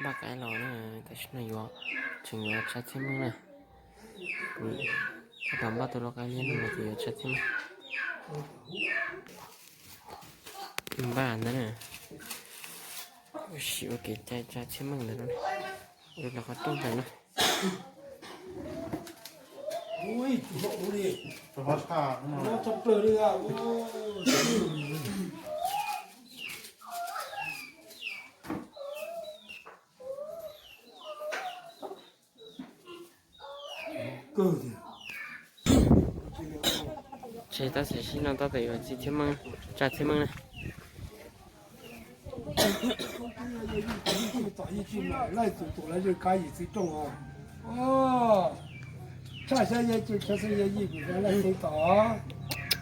ba cái lò nè tại sao này vô chừng là chặt thêm nữa nè các bạn bắt tôi cái liên là thì chặt thêm ba nữa nè xíu cái chai chặt thêm mừng nữa rồi là có tốt rồi nè ui bộ đi hóa thả nó chọc cửa đi à cơ gì chơi ta sẽ xin nó ta để vào chỉ thêm mừng chặt thêm mừng nè早一进来，赖祖祖来就赶一最重啊！哦，这些也就这些也一股人来领导，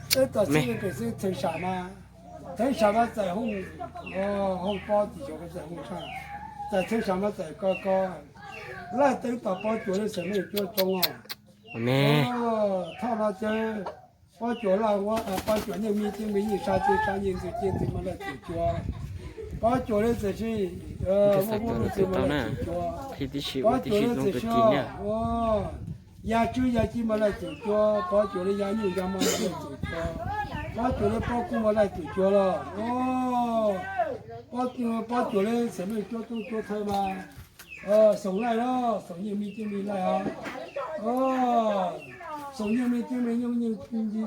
这到这个本身挺啥嘛？挺啥嘛？在红哦，红包底下个在红上，在挺啥嘛？在高高，来领导包脚的什么叫重啊？ mẹ 哦，他那家包脚了，我包脚那面筋没有啥就啥人就见怎么来解决。 把脚的这些我们怎么来解决？ thì đi xíu 把 đi 脚 xíu 的 弄 这 được 些 chín nha 哦，牙周牙筋么来解决？把脚的牙牛牙么来解决？把脚的包骨么来解决了？哦，把脚的什么交通交通嘛？送来了，送人民经理来啊！哦，送人民经理用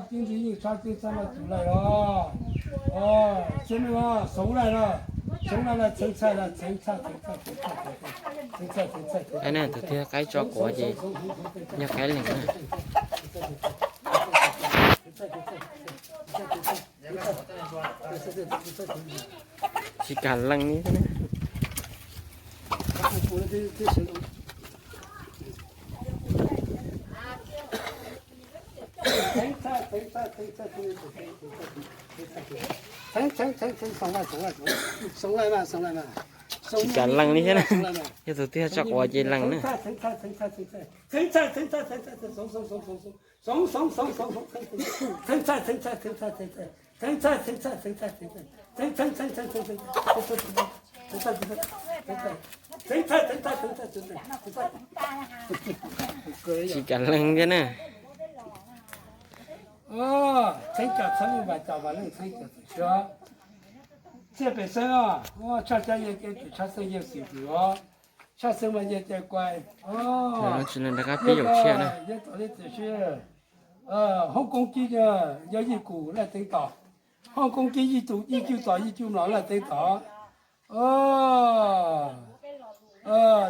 经济用啥就啥了出来了？哦，什么啊？送来了。 送来了，青菜了，青菜。 cái này từ kia cái cho của gì nhà cái này nè chỉ cả lăng như thế này chỉ cả lăng như thế này giờ từ kia cho của gì lăng nữa chỉ cả lăng thế này thành cả成立吧，早晚能成个是吧？这本身啊，我吃这也给吃生也水果哦，吃生嘛也得乖哦。 nó chỉ là cái ví dụ chia này 也到底这些香港机的有一股来领导，香港机1919来领导，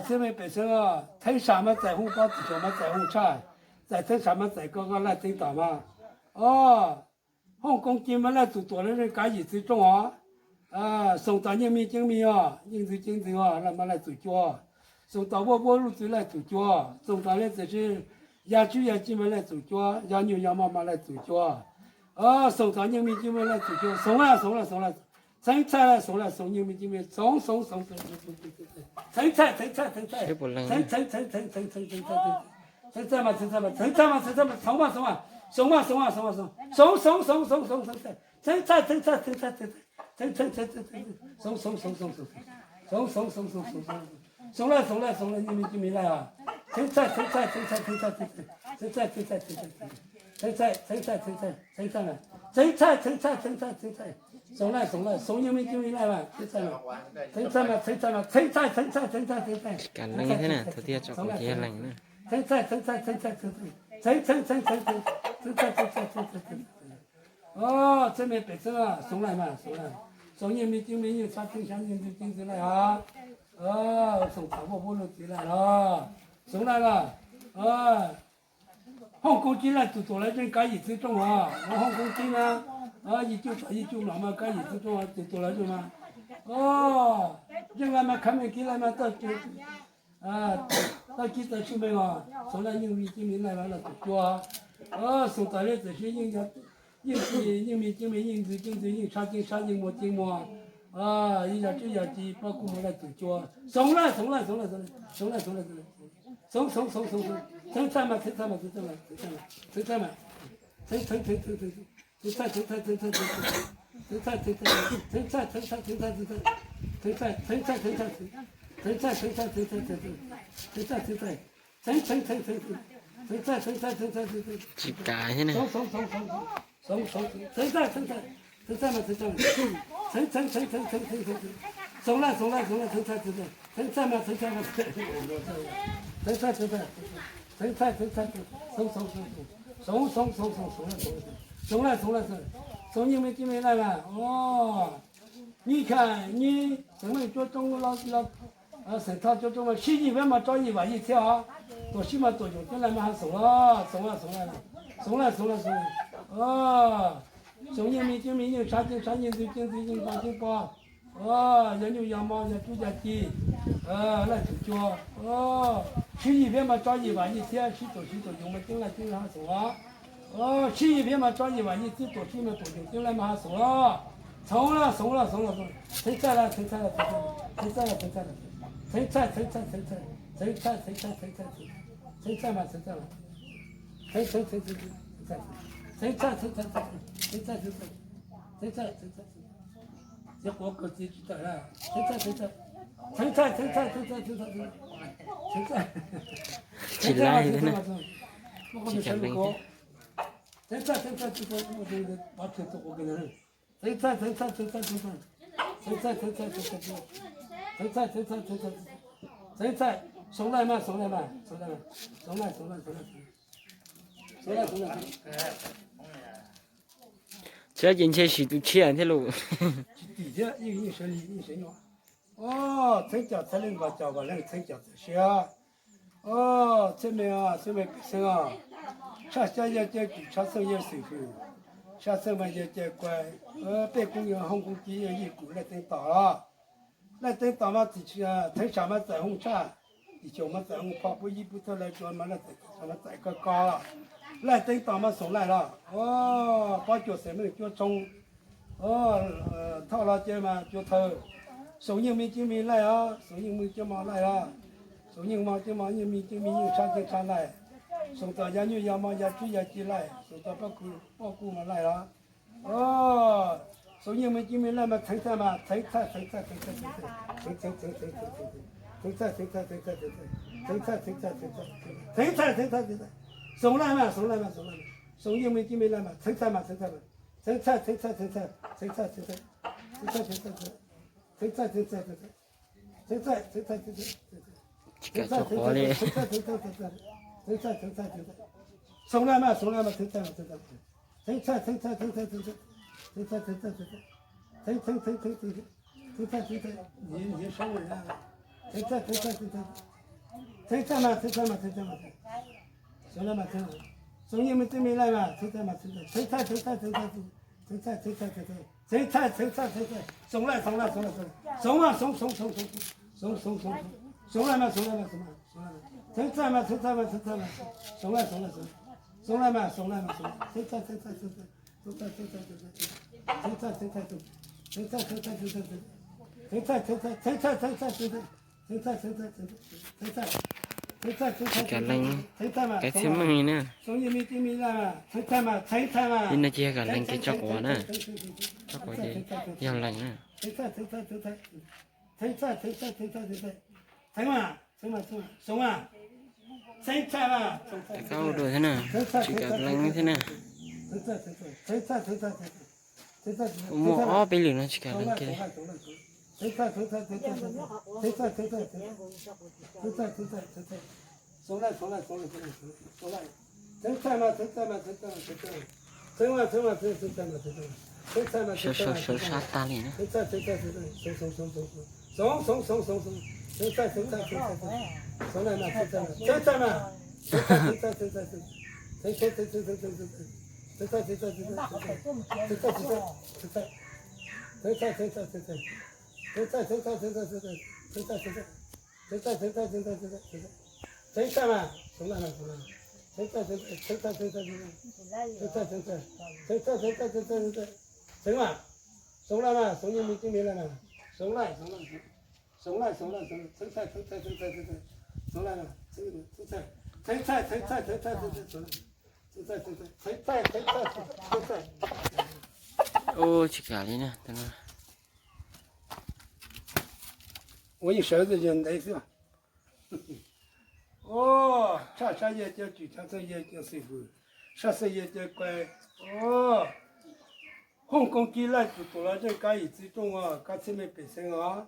这边本身啊，睇啥么在红包子什么在红菜，在睇啥么在刚刚来领导嘛，香港机嘛来做多的人干预最重啊。 送到人民经理啊，人事经理啊，那么来做脚，送到我路子来做脚，送到了这些牙猪牙鸡们来做脚，羊牛羊妈妈来做脚，送到人民经理来做脚，送了，生菜了送了，送人民经理，送，生菜，生菜嘛，送嘛，生菜。 送来，你们居民来啊！生菜嘛，送来，送你们居民来嘛！生菜嘛， cả lăng như thế này từ kia cho của gì lăng nữa 生菜，这边本身啊，送来嘛，送人民经理有啥挺想人就经济来啊，送大货路进来了，送来了，香港进来做来人干一次种啊，我香港进来19了嘛，干一次种啊，做来种嘛，人家嘛看没进来嘛，到记者去没嘛，送来人民经理来了做啊，送到了这些人家。 人民经理、人事经理、人啥经么，人家这样子包括我来做脚，送来，生菜嘛，生菜嘛，成菜，成菜，成菜，成菜，成菜，成菜，成成成成成，成菜，成菜，成菜，成菜。 chỉ cả thế này sống sống sống sống sống sống thành ra thành ra thành ra mà thành ra thành thành thành thành thành thành thành sống lại sống lại sống lại thành ra thành ra thành ra mà thành ra mà thành ra thành ra thành ra thành ra sống sống sống sống sống sống sống sống lại sống lại sống như mấy cái mấy này mà ô 你看你怎么做中国老省套做中国习近平嘛找你玩一跳多起码多久进来嘛还怂了怂了怂了怂了怂了怂了哦中人民军民营杀进杀进最近最近帮进帮哦研究羊毛研究家鸡来就叫哦习近平嘛找你玩一天许多我们进来进来还怂了哦习近平嘛找你玩一天多起码多久进来嘛还怂了 怂了，怂了，怂了，怂了！成菜了，成菜了，成菜了，成菜了，成菜，成菜，成菜，成菜，成菜，成菜，成菜嘛，成菜了，成成成成成菜，成菜，成菜，成菜，成菜，成菜，成菜，成菜，这我可记住了，成菜，成菜，成菜，成菜，成菜，成菜，成菜， chỉ lại thế này 我全部搞，成菜，成菜，成菜，我这个把车子我给人。 成菜成菜成菜成菜，成菜成菜成菜成菜成菜成菜成菜，送来嘛送来嘛送来嘛送来送来送来送来送来。这进去是都钱的路。底下一生一生用。哦，成家才能把家把人成家才行。哦，这边啊，这边本身啊，下下也这下生也水平。 下次嘛也乖，北公园、红公鸡也一股来等打了，来等打嘛地区啊，台上嘛在红茶，地球嘛在红跑步一步头来做嘛来上嘛在个高了，来等打嘛送来了，哦，把脚什么脚中，哦套了脚嘛脚头，送人民居民来啊，送人民居民来啊，送人民居民有上进上来。 送到研究羊毛研猪研鸡来，送到包谷嘛来了，哦，送你们居民来嘛，成菜嘛，成菜，送来嘛，送来嘛，送你们居民来嘛，成菜嘛，成菜，这个做活的。 成菜，成菜，成菜，送来嘛，送来嘛，成菜嘛，成菜，成菜，成菜，成菜，成菜，成菜，成菜，成菜，成成成成成，成菜成菜，你什么人啊？成菜成菜成菜，成菜嘛，成菜嘛，成菜嘛，送来嘛，成菜，送你们这边来嘛，成菜嘛，成菜，成菜成菜成菜成菜成菜成菜，成菜成菜成菜，送来送来送来送来，送嘛送送送送送送送，送来嘛送来嘛送来送来嘛。 成菜嘛，成菜嘛，成菜嘛，送来送来送来，送来嘛，送来嘛，送来，成菜成菜成菜，成菜成菜成菜，成菜成菜成菜，成菜成菜成菜成菜成菜成菜成菜成菜，成菜成菜成菜，成菜成菜成菜成菜嘛， cái thứ mày nè. 送你们居民来嘛，成菜嘛，成菜嘛。 Ini dia cái lăng cái chọc quả nè, chọc quả gì, nhiều lăng nè. 成菜成菜成菜，成菜成菜成菜成菜，成嘛成嘛成嘛，送嘛。 成菜嘛， Kau đuổi thế nào, chỉ cả lăng như thế nào. Mua bây giờ nó chỉ cả lăng kia. 成菜成菜成菜成菜成菜成菜成菜成菜成菜，送来送来送来送来送来，成菜嘛成菜嘛成菜嘛成菜嘛，成嘛成嘛成成菜嘛成菜嘛，成菜嘛成菜嘛成菜嘛， sát ta liền á. 成菜成菜成菜送送送送送送送送送，成菜成菜成菜成菜，送来嘛成菜嘛成菜嘛，成菜成菜成菜成，成成成成成成成，成菜成菜成菜成菜，成菜成菜成菜，成菜成菜成菜成菜。 成菜成菜成菜成菜成菜成菜成菜成菜成菜成菜成菜嘛，送来嘛送来嘛，成菜成菜成菜成菜成菜成菜成菜成菜成菜成菜成菜成嘛，送来嘛送你们居民来嘛，送来送来送来送来送来成菜成菜成菜成菜送来嘛，成菜成菜成菜成菜成菜送来，成菜成菜成菜成菜成菜。 Ô chỉ cả đi nè, tao nói. 我一勺子就来是吧？哦，茶叶叫煮，茶叶叫师傅，啥事也叫乖。哦，香港几来就多了这家业之中啊，家前面百姓啊，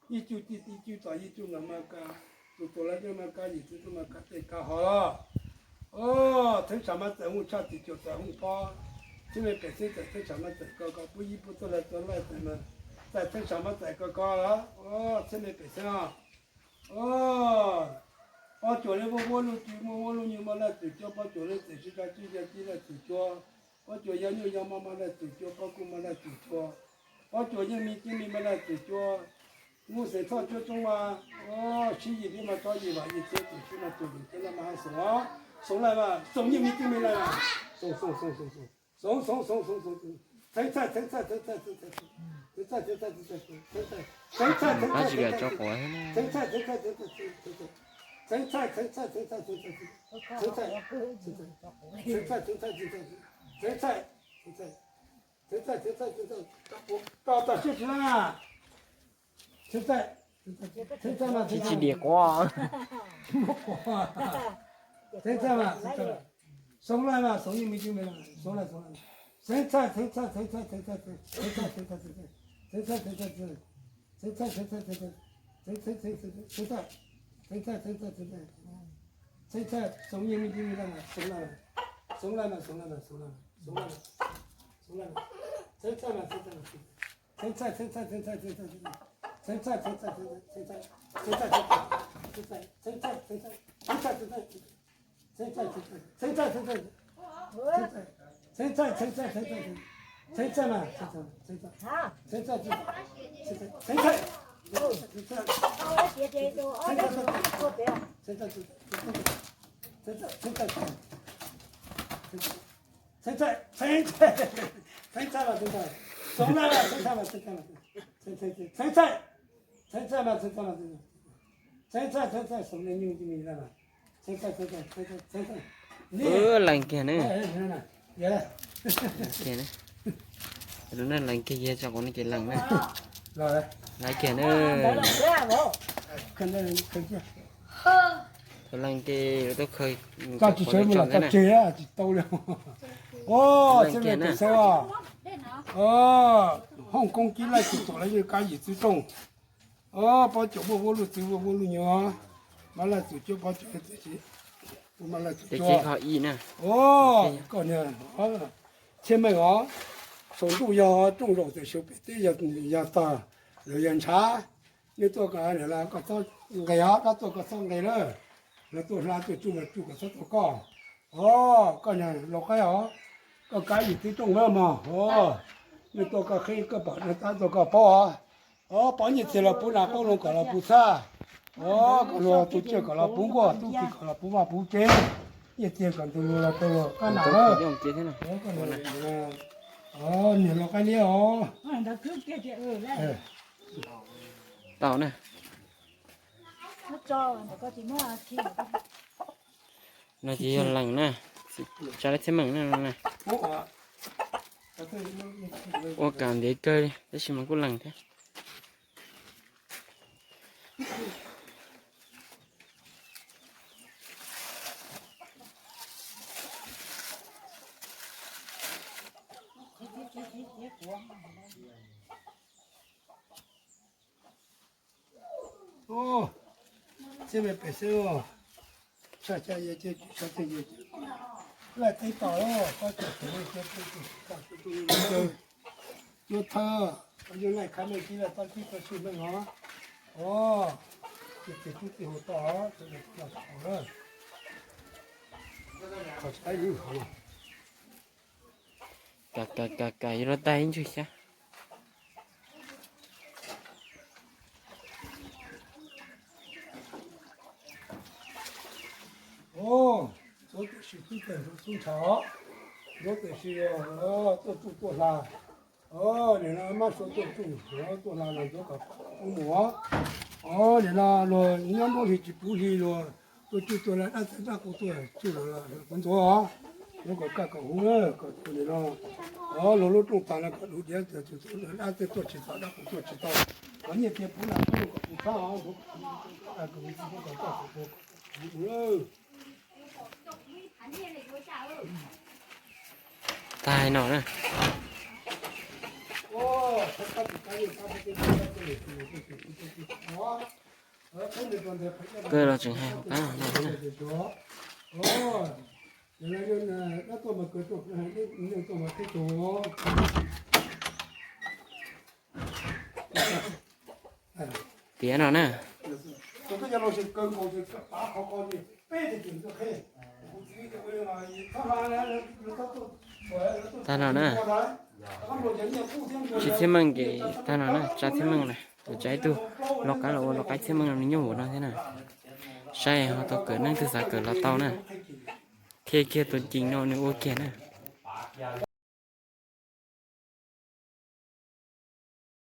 一九地一九早一九那么个，就多了这么家业之中嘛，家对家好了。哦，从什么在乎差的就在乎包，这边百姓在从什么在高高，不一不做来做来怎么，在从什么在高高了？哦，这边百姓啊，哦。把脚来我路对我路你妈来对脚，把脚来在是他最家地来对脚，把脚养牛养妈妈来对脚，把姑妈来对脚，把脚养米金米妈来对脚，我是操脚中啊，哦，去一边嘛找一吧，一天就去那做的，现在马上送啊，送来吧，送你米金米来吧，送，把这个叫过来呢。生菜，到休息啦！生菜嘛，这是烈瓜。生菜嘛，送来嘛，送你没就没了，送来。生菜，生菜，送你们就没了嘛，送来嘛，生菜嘛，lành kìa nữa. Kìa nữa. Đúng là lành kia kia cho con cái lành này. Rồi. Lành kìa nữa. Tôi lành kia tôi khơi. Tao chỉ chơi một lần tao chơi á, chỉ tao luôn. Ô, xem này cái sao à? Hồng Kông kia lại tụt lại như cái gì tự động. Bao chỗ vô lu nhiều. Mà lại tụt chỗ bao chỗ tự chế. Mà lại tụt chỗ. Để chế họ y nè. Còn nè. Trên mấy ngõ. Sống đủ giờ trung rồi thì siêu bị giờ ta rồi dânช้như tôi cái này là có tôi ngày đó có tôi có xong ngày đó là tôi ra tôi chung là chung có số tôi có cái này lộc cái đó có cái gì tí trong đó mà như tôi có khi có bảo người ta tôi có bỏ như thế là bún nào có luôn cả là bún sa còn là tôi chưa cả là bún qua tôi chỉ cả là bún mà bún chế như thế còn tôi là tôi cái nào đó cái này nhiều lộc cái này tao nè. Nó chỉ lành nè, cho nó thêm mặn nè nè. Ô cảm để chơi đi, để xem mà có lành thế. Xem về phải sơ cha ye chơi lại thấy tỏ có thể yo thơ yo lại khai mấy kia là tao chỉ có suy mấy nó cái hồ tỏ là tỏ rồi có trái như hả Cà nó tay chứ sao? tôi chỉ cái xuống chó, tôi chỉ tôi là, để nó mang số tôi là tôi cả mua, để nó rồi nhóm tôi chỉ bù hi rồi, tôi là ăn ra của tôi chỉ là con số nó có cả hũ nữa, còn để nó lúc trong ta là có đủ tiền thì tôi ăn tôi chỉ tạo ra của tôi chỉ tạo, có nhiều tiền bù là tôi 他好像哎，公司不搞搞不，嗯。 ตายหนอนะ 哦，他赶紧他这个这里，哦，他那个的， เกิดเราจึงให้เขาป้าหนอนะ 哦，原来就那多么个做，那多么个做，哎， เตี้ยหนอนะ 这个叫老是跟过去打好好的，背的顶着黑，他反正他都。 ตาหนอนะชิดเสมังเกตาหนอนะจัดเสมังเลยตัวใจตัวล็อกกันเราล็อกไอ้เสมังเรานี่ยุ่งหมดแล้วใช่ไหมใช่เขาตัวเกิดนั่นคือสาเกิดเราเต้านะเคตัวจริงเนาะนี่โอเคนะ